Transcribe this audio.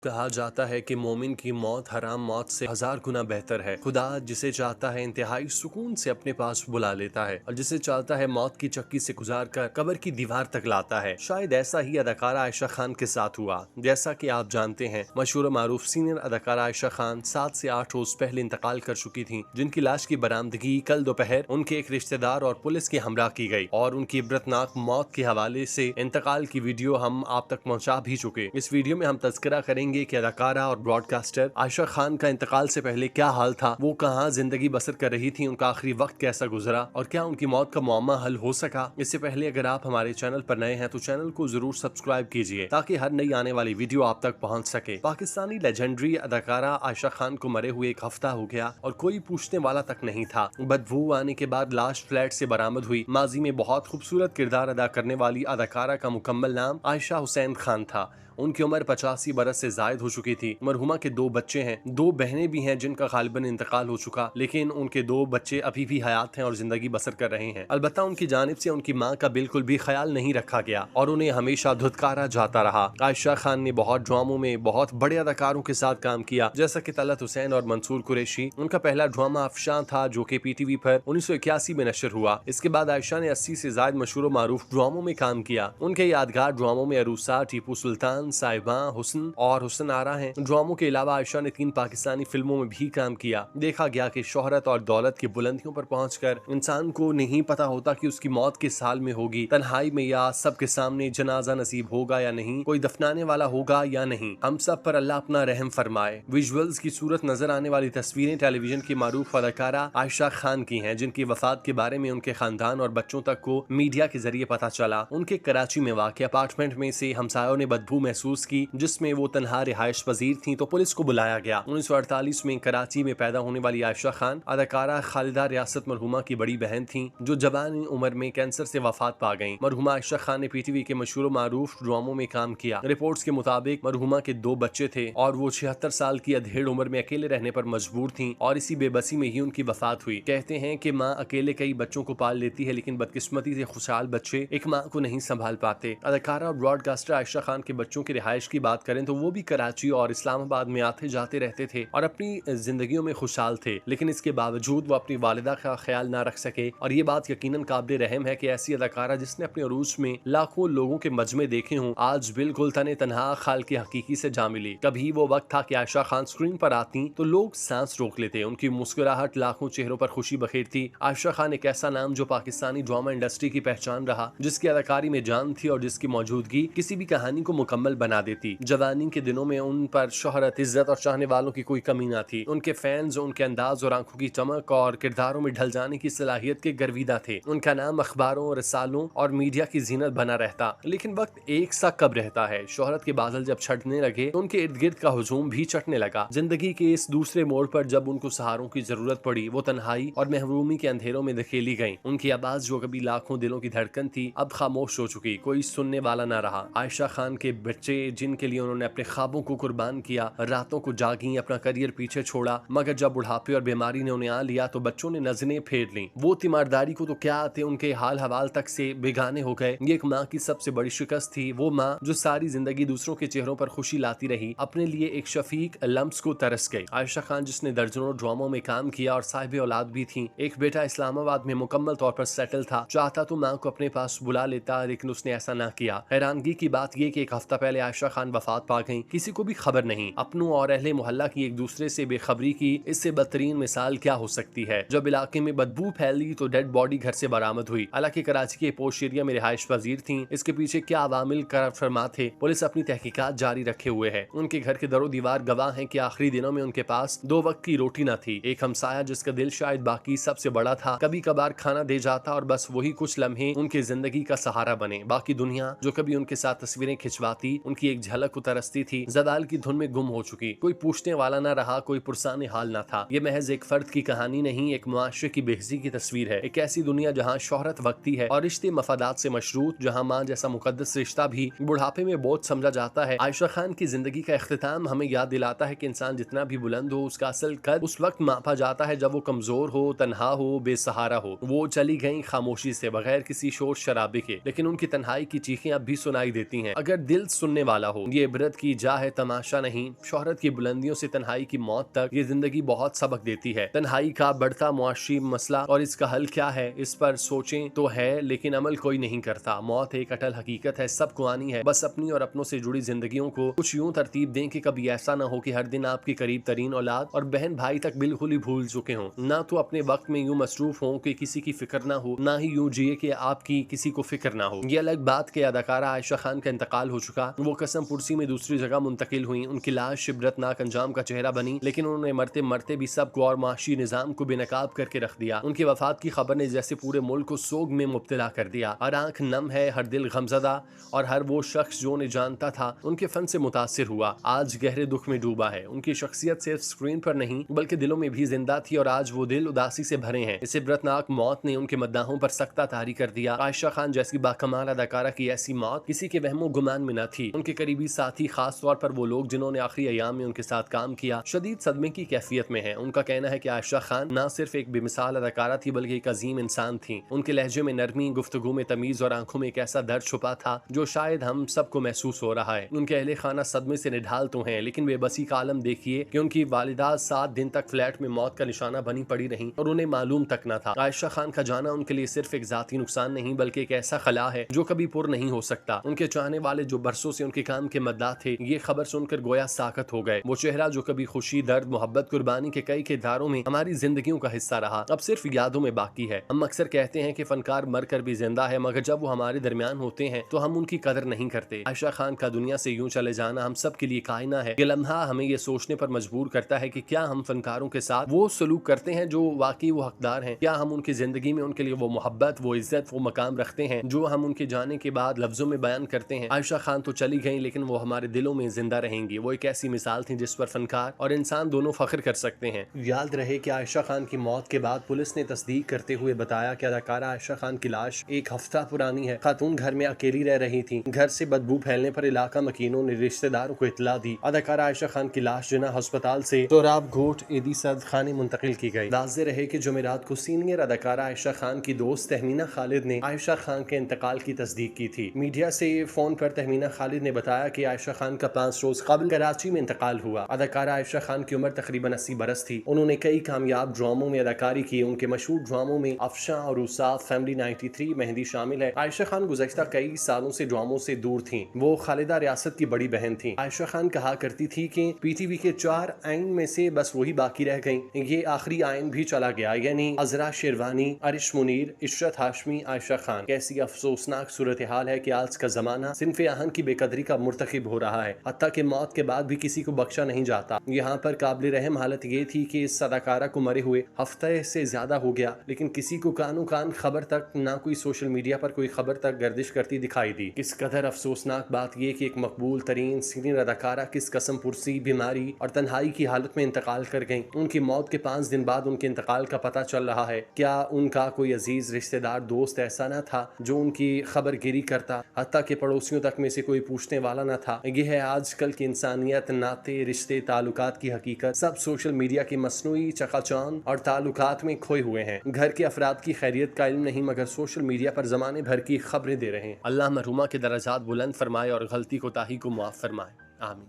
कहा जाता है कि मोमिन की मौत हराम मौत से 1000 गुना बेहतर है। खुदा जिसे चाहता है इंतहाई सुकून से अपने पास बुला लेता है और जिसे चाहता है मौत की चक्की से गुजार कर कब्र की दीवार तक लाता है। शायद ऐसा ही अदाकारा आयशा खान के साथ हुआ। जैसा कि आप जानते हैं, मशहूर मारूफ सीनियर अदाकारा आयशा खान 7 से 8 रोज पहले इंतकाल कर चुकी थी, जिनकी लाश की बरामदगी कल दोपहर उनके एक रिश्तेदार और पुलिस के हमरा की गई और उनकी इबरतनाक मौत के हवाले से इंतकाल की वीडियो हम आप तक पहुंचा भी चुके। इस वीडियो में हम तज़किरा करेंगे कि अदाकारा और ब्रॉडकास्टर आयशा खान का इंतकाल से पहले क्या हाल था, वो कहां जिंदगी बसर कर रही थी, उनका आखिरी वक्त कैसा गुजरा और क्या उनकी मौत का मुअम्मा हल हो सका। इससे पहले अगर आप हमारे चैनल पर नए हैं तो चैनल को जरूर सब्सक्राइब कीजिए ताकि हर नई आने वाली वीडियो आप तक पहुंच सके। पाकिस्तानी लेजेंडरी अदाकारा आयशा खान को मरे हुए 1 हफ्ता हो गया और कोई पूछने वाला तक नहीं था। बदबू आने के बाद लाश फ्लैट से बरामद हुई। माजी में बहुत खूबसूरत किरदार अदा करने वाली अदाकारा का मुकम्मल नाम आयशा हुसैन खान था। उनकी उम्र 85 बरस से जायद हो चुकी थी। मरहुमा के 2 बच्चे हैं, 2 बहनें भी हैं जिनका गालिबन इंतकाल हो चुका, लेकिन उनके 2 बच्चे अभी भी हयात हैं और जिंदगी बसर कर रहे हैं। अलबत्ता उनकी जानिब से उनकी मां का बिल्कुल भी ख्याल नहीं रखा गया और उन्हें हमेशा धुतकारा जाता रहा। आयशा खान ने बहुत ड्रामों में बहुत बड़े अदाकारों के साथ काम किया, जैसा कि तलत हुसैन और मंसूर कुरैशी। उनका पहला ड्रामा अफशां था जो कि PTV पर 1981 में नशर हुआ। इसके बाद आयशा ने 80 से ज्यादा मशहूर मारूफ ड्रामों में काम किया। उनके यादगार ड्रामों में अरूसा, टीपू सुल्तान, साहिबा, हुस्न और हुस्न आरा हैं। ड्रामों के अलावा आयशा ने 3 पाकिस्तानी फिल्मों में भी काम किया। देखा गया कि शोहरत और दौलत की बुलंदियों पर पहुंचकर इंसान को नहीं पता होता कि उसकी मौत किस हाल में होगी, तन्हाई में या सबके सामने जनाजा नसीब होगा या नहीं, कोई दफनाने वाला होगा या नहीं। हम सब पर अल्लाह अपना रहम फरमाए। विजुअल्स की सूरत नजर आने वाली तस्वीरें टेलीविजन की मारूफ अदाकारा आयशा खान की हैं, जिनकी वफात के बारे में उनके खानदान और बच्चों तक को मीडिया के जरिए पता चला। उनके कराची में वाक़ अपार्टमेंट में से हमसायों ने बदबू महसूस की, जिसमें वो तनहा रिहाइश पजीर थी, तो पुलिस को बुलाया गया। 1948 में कराची में पैदा होने वाली आयशा खान अदाकारा खालिदा रियासत मरहुमा की बड़ी बहन थी, जो जवानी उम्र में कैंसर से वफात पा गईं। मरहुमा आयशा खान ने PTV के मशहूर मारूफ ड्रामों में काम किया। रिपोर्ट्स के मुताबिक मरहुमा के 2 बच्चे थे और वो 76 साल की अधेड़ उम्र में अकेले रहने पर मजबूर थी और इसी बेबसी में ही उनकी वफात हुई। कहते हैं कि माँ अकेले कई बच्चों को पाल लेती है, लेकिन बदकिस्मती से खुशहाल बच्चे एक माँ को नहीं संभाल पाते। अदाकारा और ब्रॉडकास्टर आयशा खान के बच्चों की रिहाइश की बात करें तो वो भी कराची और इस्लामाबाद में आते जाते रहते थे और अपनी जिंदगियों में खुशहाल थे, लेकिन इसके बावजूद वो अपनी वालिदा का ख्याल ना रख सके। और ये बात यकीनन काबिल रहम है कि ऐसी अदाकारा जिसने अपने अरूज में लाखों लोगों के मजमे देखे हों, आज बिल्कुल तने तनहा खाल की हकीकी से जा मिली। कभी वो वक्त था कि आयशा खान स्क्रीन पर आती तो लोग सांस रोक लेते, उनकी मुस्कुराहट लाखों चेहरों पर खुशी बखेरती। आयशा खान एक ऐसा नाम जो पाकिस्तानी ड्रामा इंडस्ट्री की पहचान रहा, जिसकी अदाकारी में जान थी और जिसकी मौजूदगी किसी भी कहानी को मुकम्मल बना देती। जवानी के दिनों में उन पर शोहरत, इज्जत और चाहने वालों की कोई कमी ना थी। उनके फैंस उनके अंदाज और आंखों की चमक और किरदारों में ढल जाने की सलाहियत के गर्विदा थे। उनका नाम अखबारों, रसालों और मीडिया की जीनत बना रहता। लेकिन वक्त एक सा कब रहता है, शोहरत के बादल जब छटने लगे तो उनके इर्द गिर्द का हुजूम भी चटने लगा। जिंदगी के इस दूसरे मोड़ पर जब उनको सहारों की जरूरत पड़ी, वो तन्हाई और महरूमी के अंधेरों में धकेली गईं। उनकी आवाज जो कभी लाखों दिलों की धड़कन थी, अब खामोश हो चुकी, कोई सुनने वाला ना रहा। आयशा खान के बच्चे, जिनके लिए उन्होंने अपने ख्वाबों को कुर्बान किया, रातों को जागी, अपना करियर पीछे छोड़ा, मगर जब बुढ़ापे और बीमारी ने उन्हें आ लिया तो बच्चों ने नजरें फेर ली। वो तीमारदारी को तो क्या आते, उनके हाल हवाल तक से बेगाने हो गए। ये एक माँ की सबसे बड़ी शिकस्त थी। वो माँ जो सारी जिंदगी दूसरों के चेहरों पर खुशी लाती रही, अपने लिए एक शफीक लम्स को तरस गई। आयशा खान, जिसने दर्जनों ड्रामों में काम किया और साहिब औलाद भी थी, एक बेटा इस्लामाबाद में मुकम्मल तौर पर सेटल था, चाहता तो माँ को अपने पास बुला लेता, लेकिन उसने ऐसा ना किया। हैरानगी की बात यह कि 1 हफ्ता पहले आयशा खान वफात पा गईं, किसी को भी खबर नहीं। अपनों और अहले मोहल्ला की एक दूसरे से बेखबरी की इससे बदतरीन मिसाल क्या हो सकती है। जब इलाके में बदबू फैली तो डेड बॉडी घर से बरामद हुई। हालांकि कराची के पोश एरिया में रिहाइश पजीर थी, इसके पीछे क्या अवामिल कर फरमा थे, पुलिस अपनी तहकीकात जारी रखे हुए है। उनके घर के दरो दीवार गवाह है कि आखिरी दिनों में उनके पास 2 वक्त की रोटी न थी। एक हमसाया जिसका दिल शायद बाकी सबसे बड़ा था, कभी कभार खाना दे जाता और बस वही कुछ लम्हे उनके जिंदगी का सहारा बने। बाकी दुनिया जो कभी उनके साथ तस्वीरें खिंचवाती, उनकी एक झलक उतरसती थी, जवाल की धुन में गुम हो चुकी। कोई पूछने वाला ना रहा, कोई पुरसाने हाल ना था। ये महज एक फर्द की कहानी नहीं, एक मुआशरे की बेहसी की तस्वीर है। एक ऐसी दुनिया जहाँ शोहरत वक्ती है और रिश्ते मफादात से मशरूत, जहाँ माँ जैसा मुकद्दस रिश्ता भी बुढ़ापे में बोझ समझा जाता है। आयशा खान की जिंदगी का इख्तिताम हमें याद दिलाता है कि इंसान जितना भी बुलंद हो, उसका असल कद उस वक्त मापा जाता है जब वो कमजोर हो, तन्हा हो, बेसहारा हो। वो चली गई खामोशी से, बगैर किसी शोर शराबे के, लेकिन उनकी तन्हाई की चीखें अब भी सुनाई देती हैं। अगर दिल सुन सुनने वाला हो। ये इबरत की जा है, तमाशा नहीं। शोहरत की बुलंदियों से तन्हाई की मौत तक ये जिंदगी बहुत सबक देती है। तन्हाई का बढ़ता मुआशी मसला और इसका हल क्या है, इस पर सोचें तो है, लेकिन अमल कोई नहीं करता। मौत एक अटल हकीकत है, सबको आनी है। बस अपनी और अपनों से जुड़ी जिंदगियों को कुछ यूं तरतीब दें कि कभी ऐसा ना हो कि हर दिन आपकी करीब तरीन औलाद और बहन भाई तक बिल्कुल ही भूल चुके हों। ना तो अपने वक्त में यूं मसरूफ हों कि किसी की फिक्र ना हो, ना ही यूं जिए कि आपकी किसी को फिक्र ना हो। ये अलग बात के अदाकारा आयशा खान का इंतकाल हो चुका। वो कसम पुरसी में दूसरी जगह मुंतकिल हुई। उनकी लाश इबरतनाक अंजाम का चेहरा बनी, लेकिन उन्होंने मरते मरते भी सबको और माशी निजाम को बेनकाब करके रख दिया। उनकी वफात की खबर ने जैसे पूरे मुल्क को सोग में मुब्तला कर दिया। हर आंख नम है, हर दिल गमजदा, और हर वो शख्स जो उन्हें जानता था उनके फन से मुतासिर हुआ, आज गहरे दुख में डूबा है। उनकी शख्सियत सिर्फ स्क्रीन पर नहीं बल्कि दिलों में भी जिंदा थी, और आज वो दिल उदासी से भरे हैं। इस इबरतनाक मौत ने उनके मद्दाहों पर सख्ता तारी कर दिया। आयशा खान जैसी बाकमाल अदाकारा की ऐसी मौत किसी के वहमो गुमान में न थी। उनके करीबी साथी, खास तौर पर वो लोग जिन्होंने आखिरी अयाम में उनके साथ काम किया, शदीद सदमे की कैफियत में है। उनका कहना है कि आयशा खान न सिर्फ एक बेमिसाल अदाकारा थी बल्कि एक अजीम इंसान थी। उनके लहजे में नरमी, गुफ्तगू में तमीज और आंखों में एक ऐसा दर्द छुपा था जो शायद हम सबको महसूस हो रहा है। उनके अहले खाना सदमे से निढाल तो हैं, लेकिन बेबसी का आलम देखिए कि उनकी वालिदा 7 दिन तक फ्लैट में मौत का निशाना बनी पड़ी रही और उन्हें मालूम तक न था। आयशा खान का जाना उनके लिए सिर्फ एक जाती नुकसान नहीं बल्कि एक ऐसा खला है जो कभी पुर नहीं हो सकता। उनके चाहने वाले जो बरसों से उनके काम के मद्दा थे, ये खबर सुनकर गोया साकत हो गए। वो चेहरा जो कभी खुशी, दर्द, मोहब्बत, कुर्बानी के कई किरदारों में हमारी जिंदगियों का हिस्सा रहा, अब सिर्फ यादों में बाकी है। हम अक्सर कहते हैं कि फनकार मर कर भी जिंदा है, मगर जब वो हमारे दरमियान होते हैं तो हम उनकी कदर नहीं करते। आयशा खान का दुनिया से यूं चले जाना हम सब के लिए कायना है। ये लम्हा हमें ये सोचने पर मजबूर करता है कि क्या हम फनकारों के साथ वो सलूक करते हैं जो वाकई वो हकदार हैं? क्या हम उनकी जिंदगी में उनके लिए वो मोहब्बत, वो इज्जत, वो मकाम रखते हैं जो हम उनके जाने के बाद लफ्जों में बयान करते हैं? आयशा खान तो चली गई, लेकिन वो हमारे दिलों में जिंदा रहेंगी। वो एक ऐसी मिसाल थी जिस पर फनकार और इंसान दोनों फख्र कर सकते हैं। याद रहे कि आयशा खान की मौत के बाद पुलिस ने तस्दीक करते हुए बताया कि अदाकारा आयशा खान की लाश एक हफ्ता पुरानी है। खातून घर में अकेली रह रही थी। घर से बदबू फैलने पर इलाका मकीनों ने रिश्तेदारों को इतला दी। अदाकारा आयशा खान की लाश जिना अस्पताल से सोराब घोट एदी सद खाने मुंतकिल की गई। वाज़ेह रहे कि जुमेरात को सीनियर अदाकारा आयशा खान की दोस्त तहमीना खालिद ने आयशा खान के इंतकाल की तस्दीक की थी। मीडिया से फोन पर तहमीना खालिद ने बताया कि आयशा खान का 5 रोज कबल कराची में इंतकाल हुआ। अदाकारा आयशा खान की उम्र तकरीबन 80 बरस थी। उन्होंने कई कामयाब ड्रामों में अदाकारी की। उनके मशहूर ड्रामों में अफशा और उसाफ, फैमिली 93, मेहंदी शामिल है। आयशा खान गुज़श्ता कई सालों से ड्रामों से दूर थीं। वो खालिदा रियासत की बड़ी बहन थी। आयशा खान कहा करती थी कि पीटीवी के 4 आइन में से बस वही बाकी रह गई। ये आखिरी आइन भी चला गया, यानी अजरा शेरवानी, अरिश मुनीर, इशरत हाशमी, आयशा खान। कैसी अफसोसनाक सूरत हाल है कि आज का जमाना सिन्फ़े आहन की बेकदरी का मुर्तकिब हो रहा है। हत्ता कि मौत के बाद भी किसी को बख्शा नहीं जाता। यहाँ पर काबिल रहम हालत ये थी कि इस अदाकारा को मरे हुए हफ्ते से ज्यादा हो गया, लेकिन किसी को कानो कान खबर तक, ना कोई सोशल मीडिया पर कोई खबर तक गर्दिश करती दिखाई दी। किस कदर अफसोसनाक बात यह कि एक मकबूल तरीन सीनियर अदाकारा किस कसम पुरसी, बीमारी और तन्हाई की हालत में इंतकाल कर गईं। उनकी मौत के 5 दिन बाद उनके इंतकाल का पता चल रहा है। क्या उनका कोई अजीज रिश्तेदार, दोस्त ऐसा न था जो उनकी खबर गिरी करता? हत्ता के पड़ोसियों तक में से कोई पूछने वाला न था। यह है आजकल की इंसानियत, नाते, रिश्ते, ताल्लुकात की हकीकत। सब सोशल मीडिया की मसनूई चकाचौंध और ताल्लुकात में खोए हुए हैं। घर के अफराद की खैरियत का इल्म नहीं, मगर सोशल मीडिया पर जमाने भर की खबरें दे रहे हैं। अल्लाह मरहुमा के दर्जात बुलंद फरमाए और गलती कोताही को माफ फरमाए। आमीन।